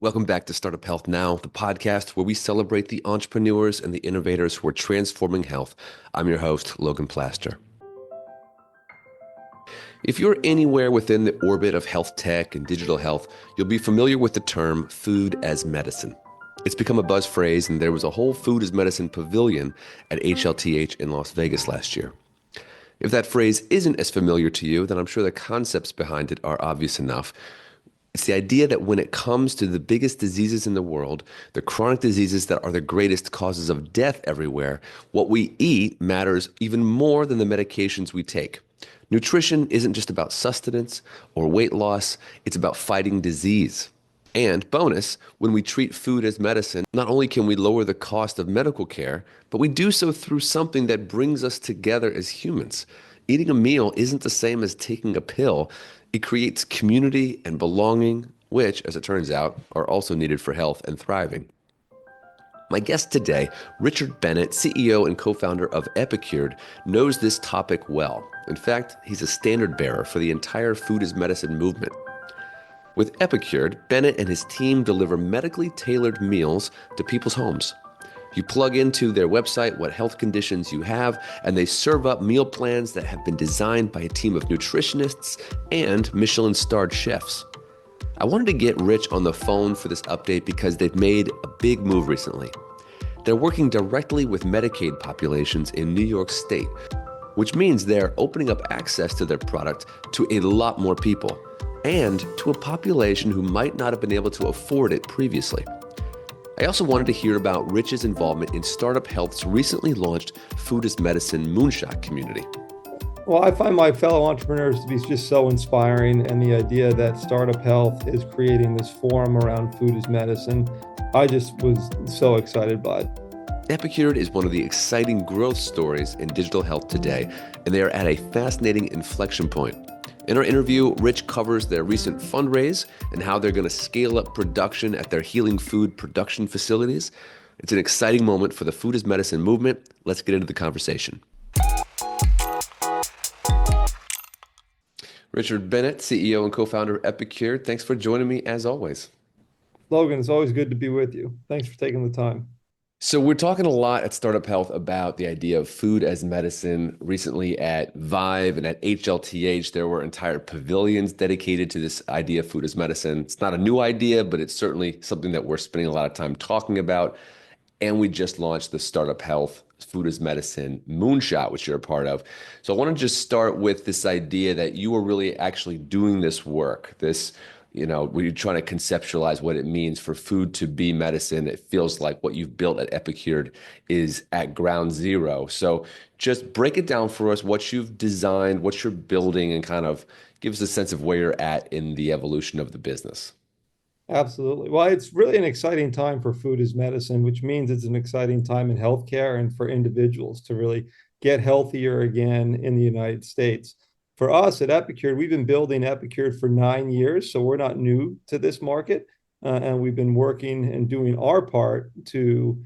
Welcome back to Startup Health Now, the podcast where we celebrate the entrepreneurs and the innovators who are transforming health. I'm your host, Logan Plaster. If you're anywhere within the orbit of health tech and digital health, you'll be familiar with the term food as medicine. It's become a buzz phrase, and there was a whole food as medicine pavilion at HLTH in Las Vegas last year. If that phrase isn't as familiar to you, then I'm sure the concepts behind it are obvious enough. It's the idea that when it comes to the biggest diseases in the world, the chronic diseases that are the greatest causes of death everywhere, what we eat matters even more than the medications we take. Nutrition isn't just about sustenance or weight loss, it's about fighting disease. And bonus, when we treat food as medicine, not only can we lower the cost of medical care, but we do so through something that brings us together as humans. Eating a meal isn't the same as taking a pill. It creates community and belonging, which, as it turns out, are also needed for health and thriving. My guest today, Richard Bennett, CEO and co-founder of Epicured, knows this topic well. In fact, he's a standard bearer for the entire food as medicine movement. With Epicured, Bennett and his team deliver medically tailored meals to people's homes. You plug into their website what health conditions you have, and they serve up meal plans that have been designed by a team of nutritionists and Michelin-starred chefs. I wanted to get Rich on the phone for this update because they've made a big move recently. They're working directly with Medicaid populations in New York State, which means they're opening up access to their product to a lot more people, and to a population who might not have been able to afford it previously. I also wanted to hear about Rich's involvement in Startup Health's recently launched Food as Medicine Moonshot Community. Well, I find my fellow entrepreneurs to be just so inspiring, and the idea that Startup Health is creating this forum around food as medicine, I just was so excited by it. Epicured is one of the exciting growth stories in digital health today, and they are at a fascinating inflection point. In our interview, Rich covers their recent fundraise and how they're going to scale up production at their healing food production facilities. It's an exciting moment for the food as medicine movement. Let's get into the conversation. Richard Bennett, CEO and co-founder of Epicured, thanks for joining me as always. Logan, it's always good to be with you. Thanks for taking the time. So we're talking a lot at Startup Health about the idea of food as medicine. Recently at Vive and at HLTH, there were entire pavilions dedicated to this idea of food as medicine. It's not a new idea, but it's certainly something that we're spending a lot of time talking about. And we just launched the Startup Health Food as Medicine Moonshot, which you're a part of. So I want to just start with this idea that you are really actually doing this work, where you're trying to conceptualize what it means for food to be medicine. It feels like what you've built at Epicured is at ground zero. So just break it down for us, what you've designed, what you're building, and kind of give us a sense of where you're at in the evolution of the business. Absolutely. Well, it's really an exciting time for food as medicine, which means it's an exciting time in healthcare and for individuals to really get healthier again in the United States. For us at Epicured, we've been building Epicured for 9 years, so we're not new to this market. And we've been working and doing our part to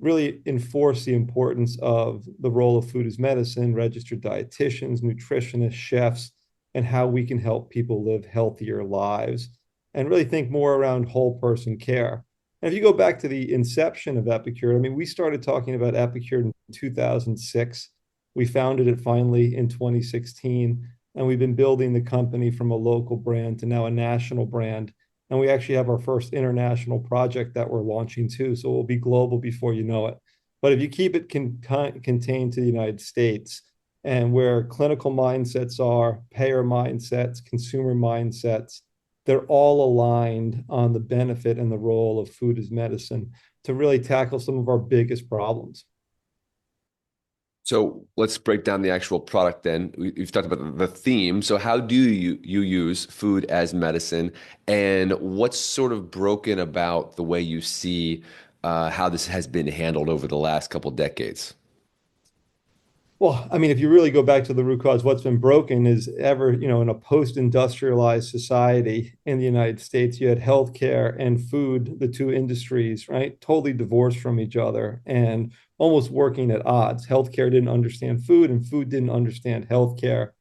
really enforce the importance of the role of food as medicine, registered dietitians, nutritionists, chefs, and how we can help people live healthier lives and really think more around whole person care. And if you go back to the inception of Epicured, I mean, we started talking about Epicured in 2006. We founded it finally in 2016. And we've been building the company from a local brand to now a national brand. And we actually have our first international project that we're launching too. So we'll be global before you know it. But if you keep it contained to the United States and where clinical mindsets are, payer mindsets, consumer mindsets, they're all aligned on the benefit and the role of food as medicine to really tackle some of our biggest problems. So let's break down the actual product then. We've talked about the theme. So how do you use food as medicine, and what's sort of broken about the way you see how this has been handled over the last couple of decades? Well, I mean, if you really go back to the root cause, what's been broken is in a post-industrialized society in the United States, you had healthcare and food, the two industries, right, totally divorced from each other and almost working at odds. Healthcare didn't understand food, and food didn't understand healthcare.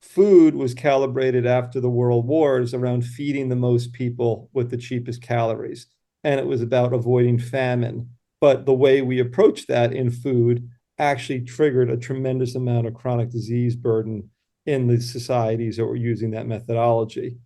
food was calibrated after the world wars around feeding the most people with the cheapest calories. And it was about avoiding famine. But the way we approached that in food actually triggered a tremendous amount of chronic disease burden in the societies that were using that methodology.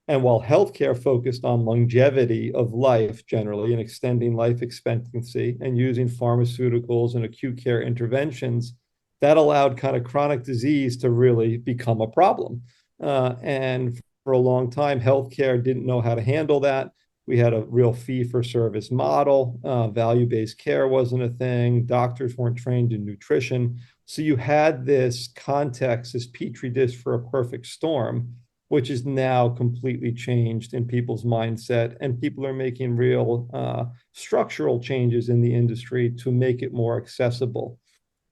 And while healthcare focused on longevity of life generally and extending life expectancy and using pharmaceuticals and acute care interventions, that allowed kind of chronic disease to really become a problem. And for a long time, healthcare didn't know how to handle that. We had a real fee for service model. Value-based care wasn't a thing. Doctors weren't trained in nutrition. So you had this context, this petri dish for a perfect storm, which is now completely changed in people's mindset. And people are making real structural changes in the industry to make it more accessible.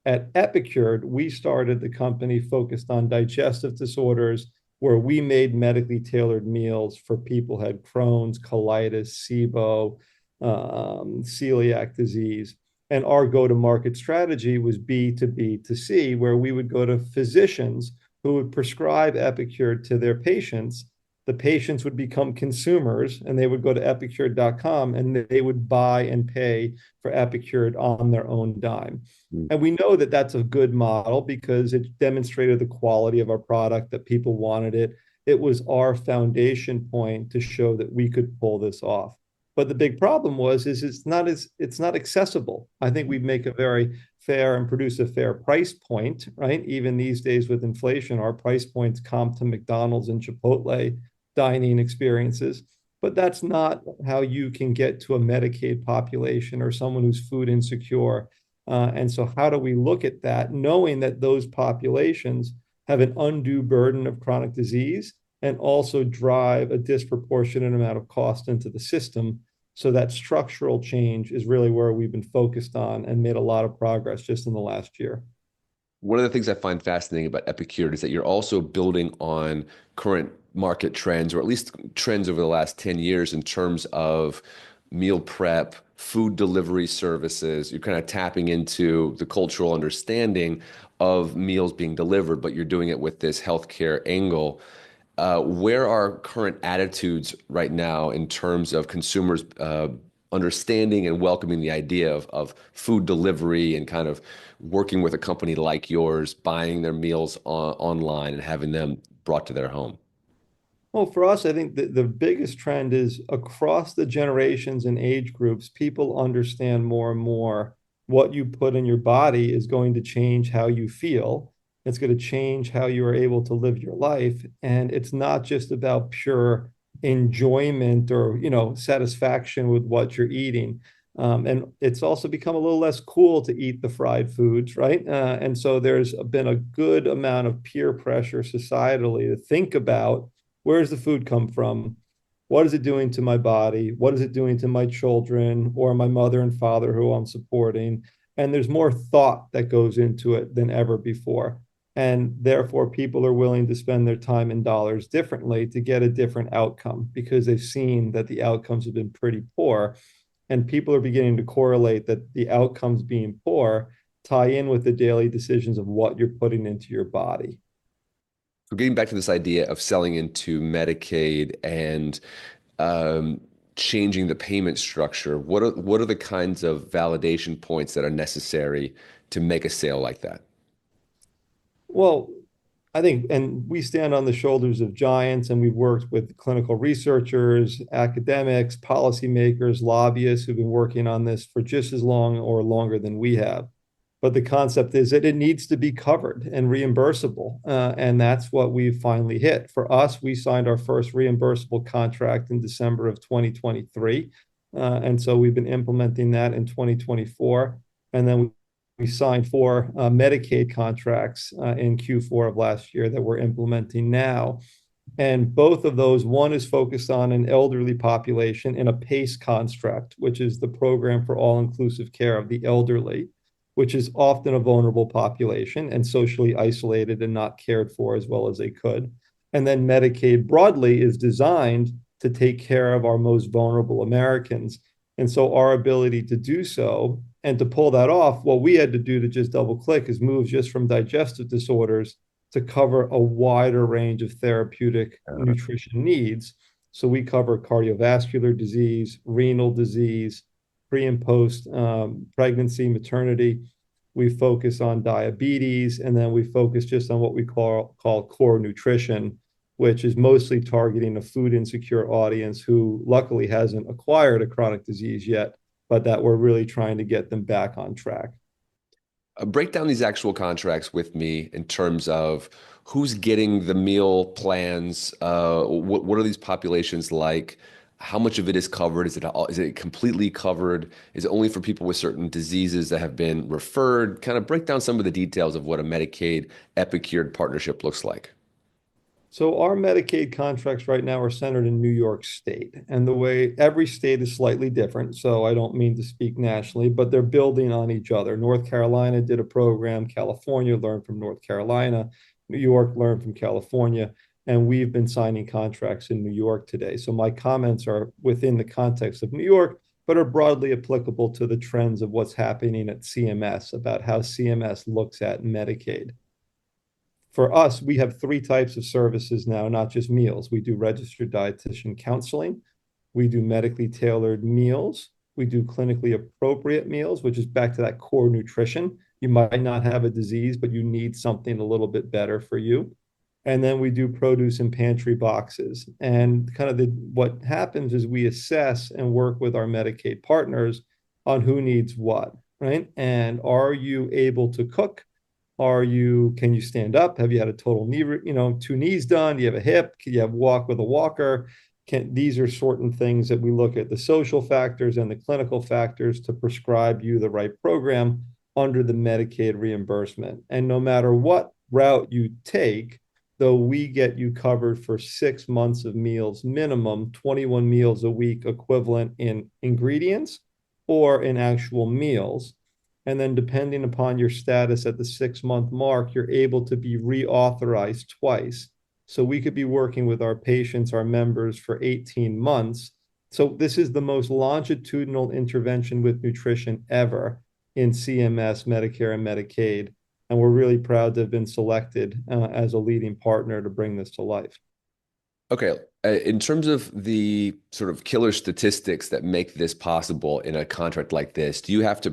At Epicured, we started the company focused on digestive disorders, where we made medically tailored meals for people who had Crohn's, colitis, SIBO, celiac disease. And our go-to-market strategy was B to B to C, where we would go to physicians who would prescribe Epicured to their patients. The patients would become consumers and they would go to epicured.com and they would buy and pay for Epicured on their own dime. Mm. And we know that that's a good model because it demonstrated the quality of our product, that people wanted it. It was our foundation point to show that we could pull this off. But the big problem is it's not accessible. I think we make a very fair and produce a fair price point, right? Even these days with inflation, our price points comp to McDonald's and Chipotle dining experiences. But that's not how you can get to a Medicaid population or someone who's food insecure. And so how do we look at that, knowing that those populations have an undue burden of chronic disease and also drive a disproportionate amount of cost into the system? So that structural change is really where we've been focused on and made a lot of progress just in the last year. One of the things I find fascinating about Epicured is that you're also building on current market trends, or at least trends over the last 10 years in terms of meal prep, food delivery services. You're kind of tapping into the cultural understanding of meals being delivered, but you're doing it with this healthcare angle. Where are current attitudes right now in terms of consumers understanding and welcoming the idea of food delivery and kind of working with a company like yours, buying their meals online and having them brought to their home? Well, for us, I think the biggest trend is across the generations and age groups, people understand more and more what you put in your body is going to change how you feel. It's going to change how you are able to live your life. And it's not just about pure enjoyment or, satisfaction with what you're eating. And it's also become a little less cool to eat the fried foods, right? And so there's been a good amount of peer pressure societally to think about, where does the food come from? What is it doing to my body? What is it doing to my children or my mother and father who I'm supporting? And there's more thought that goes into it than ever before. And therefore, people are willing to spend their time and dollars differently to get a different outcome because they've seen that the outcomes have been pretty poor. And people are beginning to correlate that the outcomes being poor tie in with the daily decisions of what you're putting into your body. So getting back to this idea of selling into Medicaid and um, changing the payment structure, what are the kinds of validation points that are necessary to make a sale like that? Well, I think, and we stand on the shoulders of giants, and we've worked with clinical researchers, academics, policymakers, lobbyists who've been working on this for just as long or longer than we have. But the concept is that it needs to be covered and reimbursable. And that's what we've finally hit. For us, we signed our first reimbursable contract in December of 2023. And so we've been implementing that in 2024. And then we signed four Medicaid contracts in Q4 of last year that we're implementing now. And both of those, one is focused on an elderly population in a PACE construct, which is the program for all-inclusive care of the elderly, which is often a vulnerable population and socially isolated and not cared for as well as they could. And then Medicaid broadly is designed to take care of our most vulnerable Americans. And so our ability to do so and to pull that off, what we had to do to just double click is move just from digestive disorders to cover a wider range of therapeutic Uh, nutrition needs. So we cover cardiovascular disease, renal disease, pre and post pregnancy, maternity. We focus on diabetes, and then we focus just on what we call core nutrition, which is mostly targeting a food insecure audience who luckily hasn't acquired a chronic disease yet, but that we're really trying to get them back on track. break down these actual contracts with me in terms of who's getting the meal plans. What are these populations like? How much of it is covered? Is it completely covered? Is it only for people with certain diseases that have been referred? Kind of break down some of the details of what a Medicaid Epicured partnership looks like. So our Medicaid contracts right now are centered in New York State, and the way every state is slightly different. So I don't mean to speak nationally, but they're building on each other. North Carolina did a program, California learned from North Carolina, New York learned from California, and we've been signing contracts in New York today. So my comments are within the context of New York, but are broadly applicable to the trends of what's happening at CMS about how CMS looks at Medicaid. For us, we have three types of services now, not just meals. We do registered dietitian counseling, we do medically tailored meals, we do clinically appropriate meals, which is back to that core nutrition. You might not have a disease, but you need something a little bit better for you. And then we do produce and pantry boxes. And kind of what happens is we assess and work with our Medicaid partners on who needs what, right? And are you able to cook? Can you stand up? Have you had a total knee, two knees done? Do you have a hip? Can you have walk with a walker? These are certain things that we look at the social factors and the clinical factors to prescribe you the right program under the Medicaid reimbursement. And no matter what route you take, though we get you covered for 6 months of meals minimum, 21 meals a week equivalent in ingredients or in actual meals. And then depending upon your status at the 6 month mark, you're able to be reauthorized twice. So we could be working with our patients, our members for 18 months. So this is the most longitudinal intervention with nutrition ever in CMS, Medicare, and Medicaid. And we're really proud to have been selected as a leading partner to bring this to life. Okay, in terms of the sort of killer statistics that make this possible in a contract like this, do you have to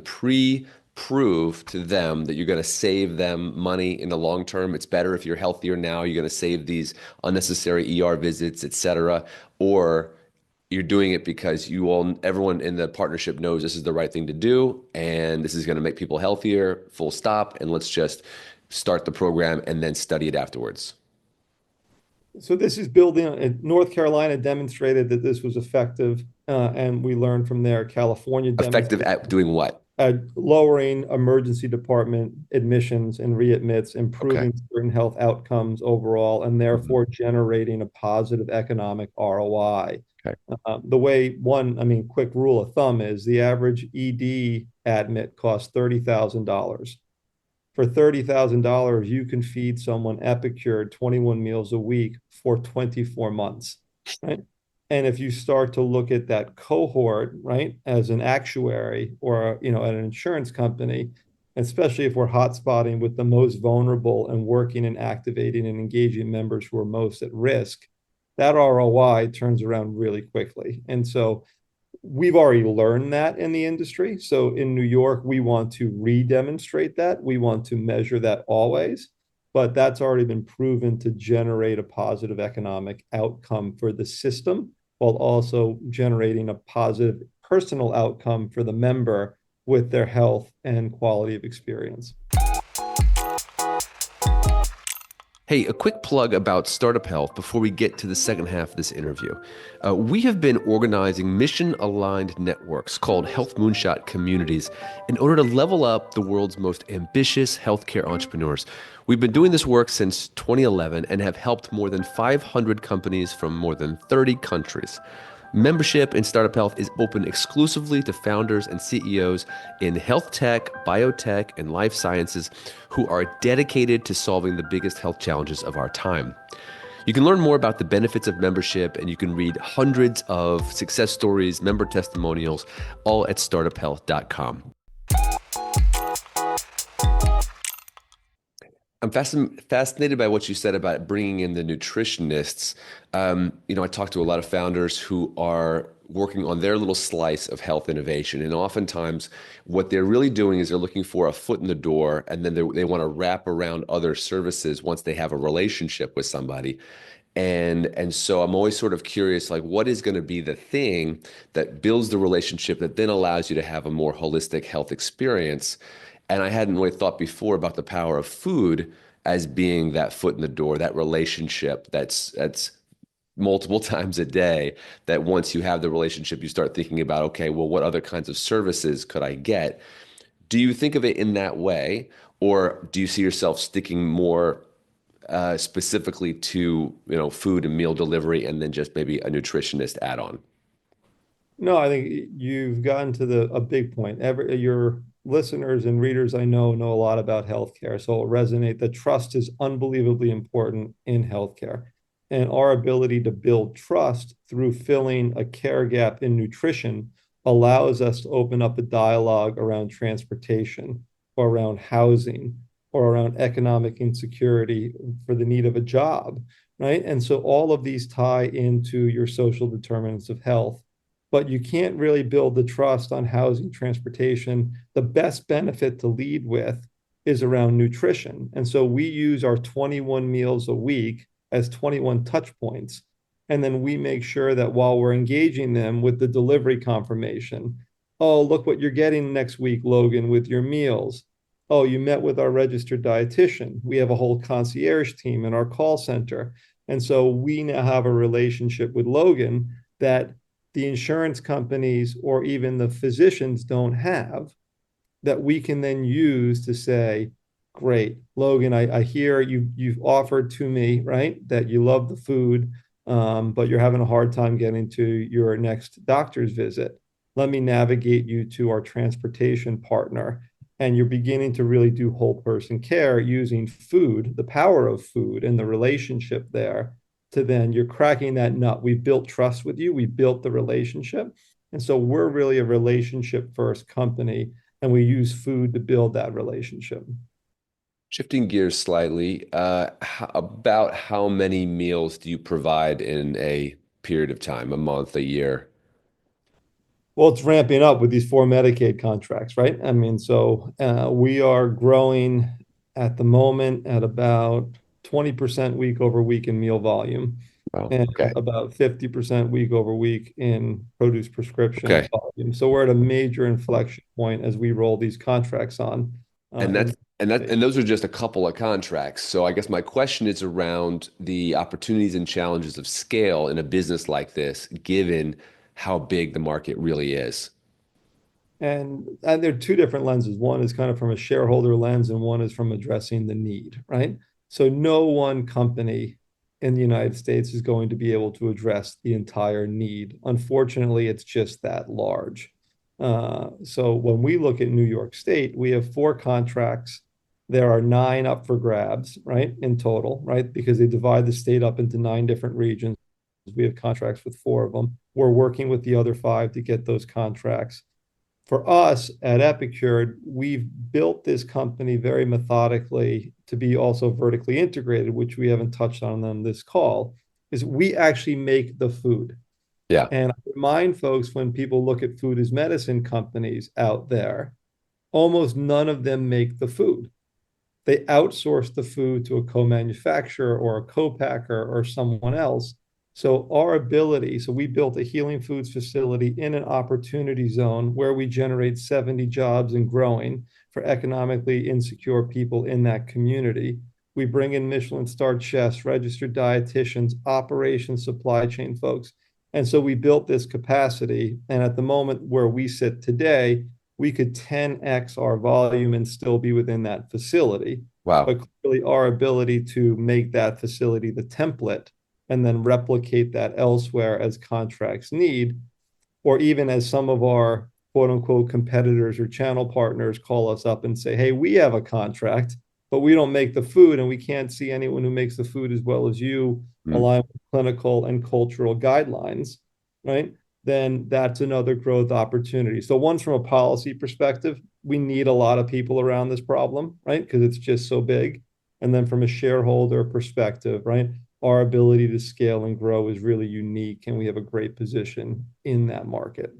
prove to them that you're going to save them money in the long term? It's better if you're healthier now, you're going to save these unnecessary ER visits, et cetera, or you're doing it because everyone in the partnership knows this is the right thing to do, and this is going to make people healthier, full stop, and let's just start the program and then study it afterwards. So this is building on North Carolina demonstrated that this was effective, and we learned from there. California Effective demonstrated at doing what? lowering emergency department admissions and readmits, Okay. improving certain health outcomes overall, and Mhm. therefore generating a positive economic ROI. Okay. Quick rule of thumb is the average ED admit costs $30,000. For $30,000, you can feed someone Epicured 21 meals a week for 24 months, right? And if you start to look at that cohort, right, as an actuary or, at an insurance company, especially if we're hotspotting with the most vulnerable and working and activating and engaging members who are most at risk, that ROI turns around really quickly. And so we've already learned that in the industry. So in New York, we want to re-demonstrate that. We want to measure that always, but that's already been proven to generate a positive economic outcome for the system while also generating a positive personal outcome for the member with their health and quality of experience. Hey, a quick plug about Startup Health before we get to the second half of this interview. We have been organizing mission-aligned networks called Health Moonshot Communities in order to level up the world's most ambitious healthcare entrepreneurs. We've been doing this work since 2011 and have helped more than 500 companies from more than 30 countries. Membership in Startup Health is open exclusively to founders and CEOs in health tech, biotech, and life sciences who are dedicated to solving the biggest health challenges of our time. You can learn more about the benefits of membership, and you can read hundreds of success stories, member testimonials, all at startuphealth.com. I'm fascinated by what you said about bringing in the nutritionists. I talk to a lot of founders who are working on their little slice of health innovation, and oftentimes what they're really doing is they're looking for a foot in the door, and then they want to wrap around other services once they have a relationship with somebody. And so I'm always sort of curious, like what is going to be the thing that builds the relationship that then allows you to have a more holistic health experience. And I hadn't really thought before about the power of food as being that foot in the door, that relationship that's multiple times a day, that once you have the relationship, you start thinking about, okay, well, what other kinds of services could I get? Do you think of it in that way, or do you see yourself sticking more specifically to, food and meal delivery and then just maybe a nutritionist add-on? No, I think you've gotten to a big point. Your listeners and readers I know a lot about healthcare, so it'll resonate. The trust is unbelievably important in healthcare, and our ability to build trust through filling a care gap in nutrition allows us to open up a dialogue around transportation or around housing or around economic insecurity for the need of a job, right? And so all of these tie into your social determinants of health, but you can't really build the trust on housing, transportation. The best benefit to lead with is around nutrition. And so we use our 21 meals a week as 21 touch points. And then we make sure that while we're engaging them with the delivery confirmation, oh, look what you're getting next week, Logan, with your meals. Oh, you met with our registered dietitian. We have a whole concierge team in our call center. And so we now have a relationship with Logan that the insurance companies or even the physicians don't have, that we can then use to say, great, Logan, I hear you've offered to me, right, that you love the food, but you're having a hard time getting to your next doctor's visit. Let me navigate you to our transportation partner. And you're beginning to really do whole person care using food, the power of food and the relationship there, to then you're cracking that nut. We've built trust with you. We built the relationship. And so we're really a relationship first company, and we use food to build that relationship. Shifting gears slightly, about how many meals do you provide in a period of time, a month, a year? Well, it's ramping up with these four Medicaid contracts, right? I mean, so we are growing at the moment at about 20% week over week in meal volume Wow. and Okay. about 50% week over week in produce prescription Okay. volume. So we're at a major inflection point as we roll these contracts on And in that's and that states. and those are just a couple of contracts. So I guess my question is around the opportunities and challenges of scale in a business like this, given how big the market really is. And there are two different lenses. One is kind of from a shareholder lens, and one is from addressing the need, right? So no one company in the United States is going to be able to address the entire need. Unfortunately, it's just that large. So when we look at New York State, we have four contracts. There are nine up for grabs, right, in total, right? Because they divide the state up into nine different regions. We have contracts with four of them. We're working with the other five to get those contracts. For us at Epicured, we've built this company very methodically to be also vertically integrated, which we haven't touched on this call, is we actually make the food. Yeah. And I remind folks, when people look at food as medicine companies out there, almost none of them make the food. They outsource the food to a co-manufacturer or a co-packer or someone else. So our ability, so we built a healing foods facility in an opportunity zone where we generate 70 jobs and growing for economically insecure people in that community. We bring in Michelin starred chefs, registered dietitians, operations, supply chain folks. And so we built this capacity. And at the moment where we sit today, we could 10x our volume and still be within that facility. Wow. But clearly, our ability to make that facility the template and then replicate that elsewhere as contracts need, or even as some of our quote unquote competitors or channel partners call us up and say, hey, we have a contract, but we don't make the food, and we can't see anyone who makes the food as well as you Mm. align with clinical and cultural guidelines, right? Then that's another growth opportunity. So one's from a policy perspective, we need a lot of people around this problem, right? Because it's just so big. And then from a shareholder perspective, right, our ability to scale and grow is really unique, and we have a great position in that market.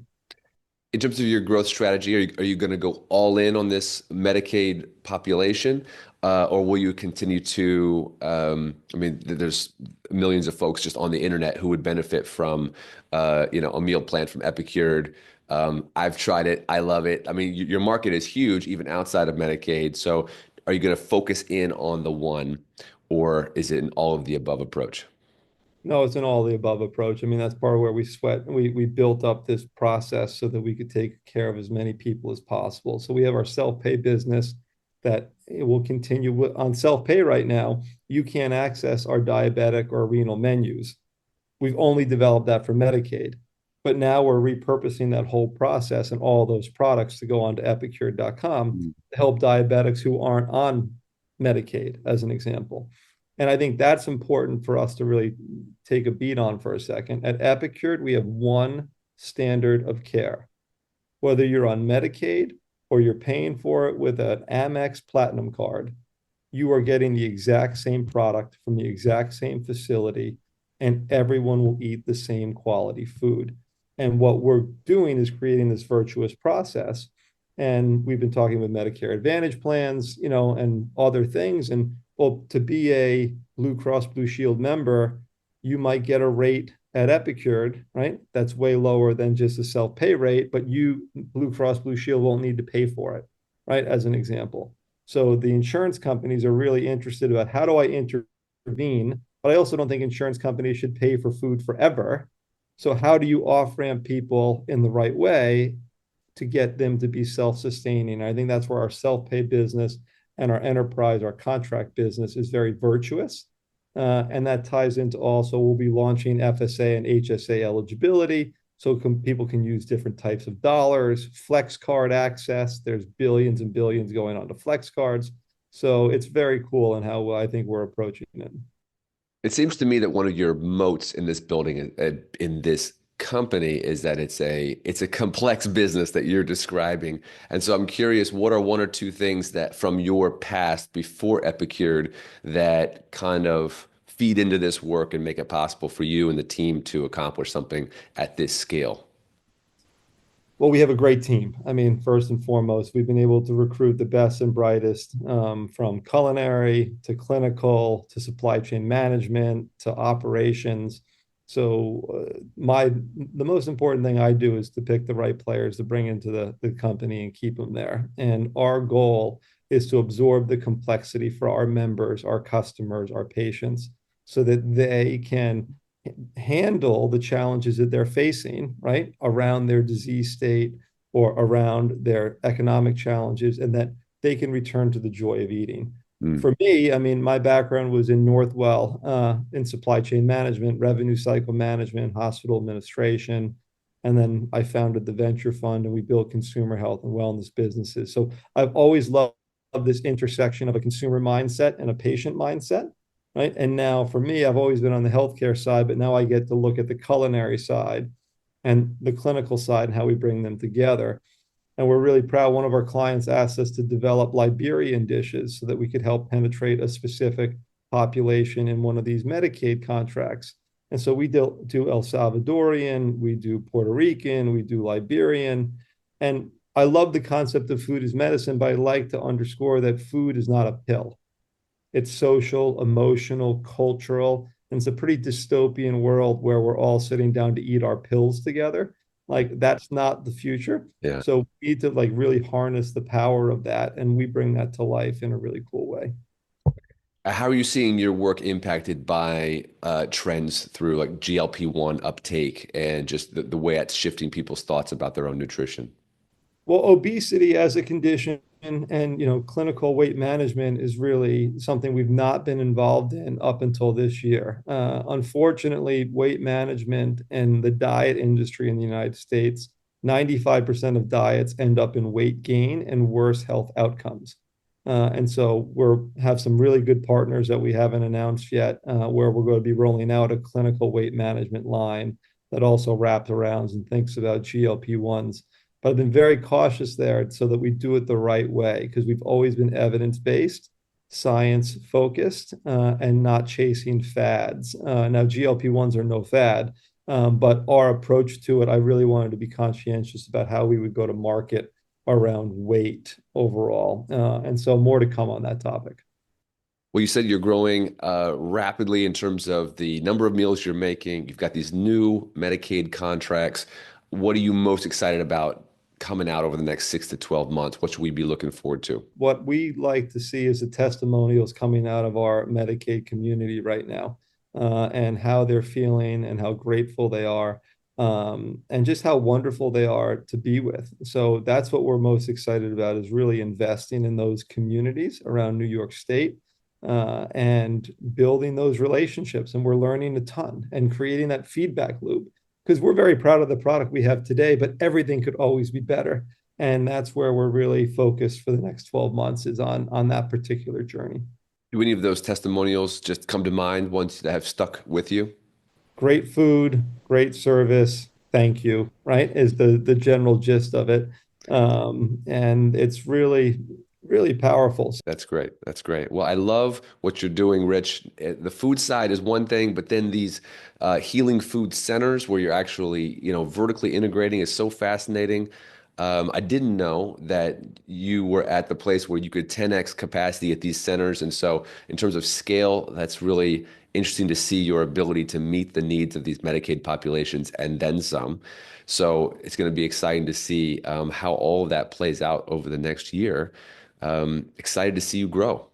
In terms of your growth strategy, are you going to go all in on this Medicaid population, or will you continue to? I mean, there's millions of folks just on the internet who would benefit from, a meal plan from Epicured. I've tried it. I love it. I mean, your market is huge, even outside of Medicaid. So, are you going to focus in on the one, or is it an all of the above approach? No, it's an all the above approach. I mean, that's part of where we built up this process so that we could take care of as many people as possible. So we have our self-pay business that it will continue on self-pay right now. You can't access our diabetic or renal menus. We've only developed that for Medicaid. But now we're repurposing that whole process and all those products to go onto epicured.com Mm. to help diabetics who aren't on Medicaid, as an example. And I think that's important for us to really take a beat on for a second. At Epicured, we have one standard of care. Whether you're on Medicaid or you're paying for it with an Amex Platinum card, you are getting the exact same product from the exact same facility, and everyone will eat the same quality food. And what we're doing is creating this virtuous process. And we've been talking with Medicare Advantage plans, and other things. And well, to be a Blue Cross Blue Shield member, you might get a rate at Epicured, right? That's way lower than just a self-pay rate, but you, Blue Cross Blue Shield, won't need to pay for it, right? As an example. So the insurance companies are really interested about how do I intervene, but I also don't think insurance companies should pay for food forever. So how do you off-ramp people in the right way to get them to be self-sustaining? I think that's where our self-pay business and our enterprise, our contract business is very virtuous. And that ties into also we'll be launching FSA and HSA eligibility so people can use different types of dollars, flex card access. There's billions and billions going on to flex cards. So it's very cool and how I think we're approaching it. It seems to me that one of your moats in this building, in this company, is that it's a complex business that you're describing. And so I'm curious, what are one or two things that from your past before Epicured that kind of feed into this work and make it possible for you and the team to accomplish something at this scale? Well, we have a great team. I mean, first and foremost, we've been able to recruit the best and brightest, from culinary to clinical to supply chain management to operations. So the most important thing I do is to pick the right players to bring into the company and keep them there. And our goal is to absorb the complexity for our members, our customers, our patients, so that they can handle the challenges that they're facing, right, around their disease state or around their economic challenges, and that they can return to the joy of eating. Mm. For me, I mean, my background was in Northwell, in supply chain management, revenue cycle management, hospital administration. And then I founded the venture fund and we built consumer health and wellness businesses. So I've always loved this intersection of a consumer mindset and a patient mindset, right? And now for me, I've always been on the healthcare side, but now I get to look at the culinary side and the clinical side and how we bring them together. And we're really proud. One of our clients asked us to develop Liberian dishes so that we could help penetrate a specific population in one of these Medicaid contracts. And so we do El Salvadorian, we do Puerto Rican, we do Liberian. And I love the concept of food as medicine, but I like to underscore that food is not a pill. It's social, emotional, cultural. And it's a pretty dystopian world where we're all sitting down to eat our pills together. Like that's not the future. Yeah. So we need to like really harness the power of that. And we bring that to life in a really cool way. How are you seeing your work impacted by trends through like GLP-1 uptake and just the way it's shifting people's thoughts about their own nutrition? Well, obesity as a condition and clinical weight management is really something we've not been involved in up until this year. Unfortunately, weight management and the diet industry in the United States, 95% of diets end up in weight gain and worse health outcomes. And so have some really good partners that we haven't announced yet, where we're going to be rolling out a clinical weight management line that also wraps around and thinks about GLP-1s. But I've been very cautious there so that we do it the right way because we've always been evidence-based. science focused, and not chasing fads. Now, GLP-1s are no fad, but our approach to it, I really wanted to be conscientious about how we would go to market around weight overall. And so more to come on that topic. Well, you said you're growing rapidly in terms of the number of meals you're making. You've got these new Medicaid contracts. What are you most excited about coming out over the next 6 to 12 months? What should we be looking forward to? What we like to see is the testimonials coming out of our Medicaid community right now, and how they're feeling and how grateful they are, and just how wonderful they are to be with. So that's what we're most excited about, is really investing in those communities around New York State, and building those relationships. And we're learning a ton and creating that feedback loop, because we're very proud of the product we have today, but everything could always be better. And that's where we're really focused for the next 12 months, is on that particular journey. Do any of those testimonials just come to mind, ones that have stuck with you? Great food, great service, thank you, right? Is the general gist of it. And it's really, really powerful. That's great. That's great. Well, I love what you're doing, Rich. The food side is one thing, but then these healing food centers where you're actually, vertically integrating is so fascinating. I didn't know that you were at the place where you could 10x capacity at these centers. And so in terms of scale, that's really interesting to see your ability to meet the needs of these Medicaid populations and then some. So it's going to be exciting to see how all of that plays out over the next year. Excited to see you grow.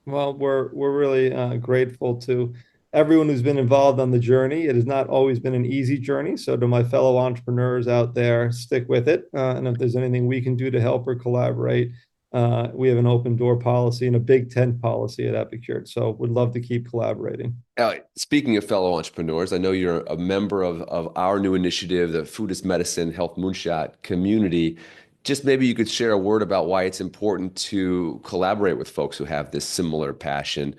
Well, we're really grateful to everyone who's been involved on the journey. It has not always been an easy journey. So to my fellow entrepreneurs out there, stick with it. And if there's anything we can do to help or collaborate, we have an open door policy and a big tent policy at Epicured. So would love to keep collaborating. Speaking of fellow entrepreneurs, I know you're a member of our new initiative, the Food is Medicine Health Moonshot Community. Just maybe you could share a word about why it's important to collaborate with folks who have this similar passion,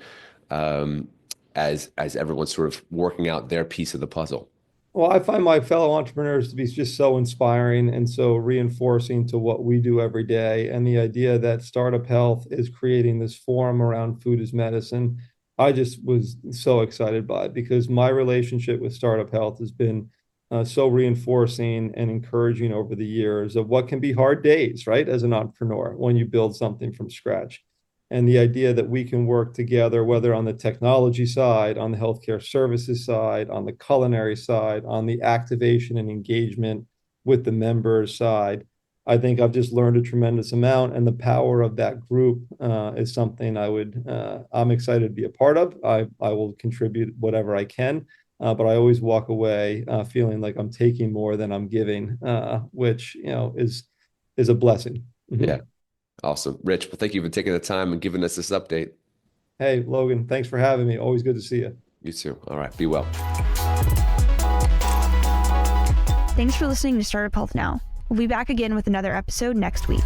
as everyone's sort of working out their piece of the puzzle. Well, I find my fellow entrepreneurs to be just so inspiring and so reinforcing to what we do every day. And the idea that Startup Health is creating this forum around food as medicine, I just was so excited by it, because my relationship with Startup Health has been so reinforcing and encouraging over the years of what can be hard days, right, as an entrepreneur when you build something from scratch. And the idea that we can work together, whether on the technology side, on the healthcare services side, on the culinary side, on the activation and engagement with the members side, I think I've just learned a tremendous amount. And the power of that group is something I'm excited to be a part of. I will contribute whatever I can. But I always walk away feeling like I'm taking more than I'm giving, which is a blessing. Mm-hmm. Yeah, awesome, Rich. Well, thank you for taking the time and giving us this update. Hey, Logan, thanks for having me. Always good to see you. You too. All right, be well. Thanks for listening to Startup Health Now. We'll be back again with another episode next week.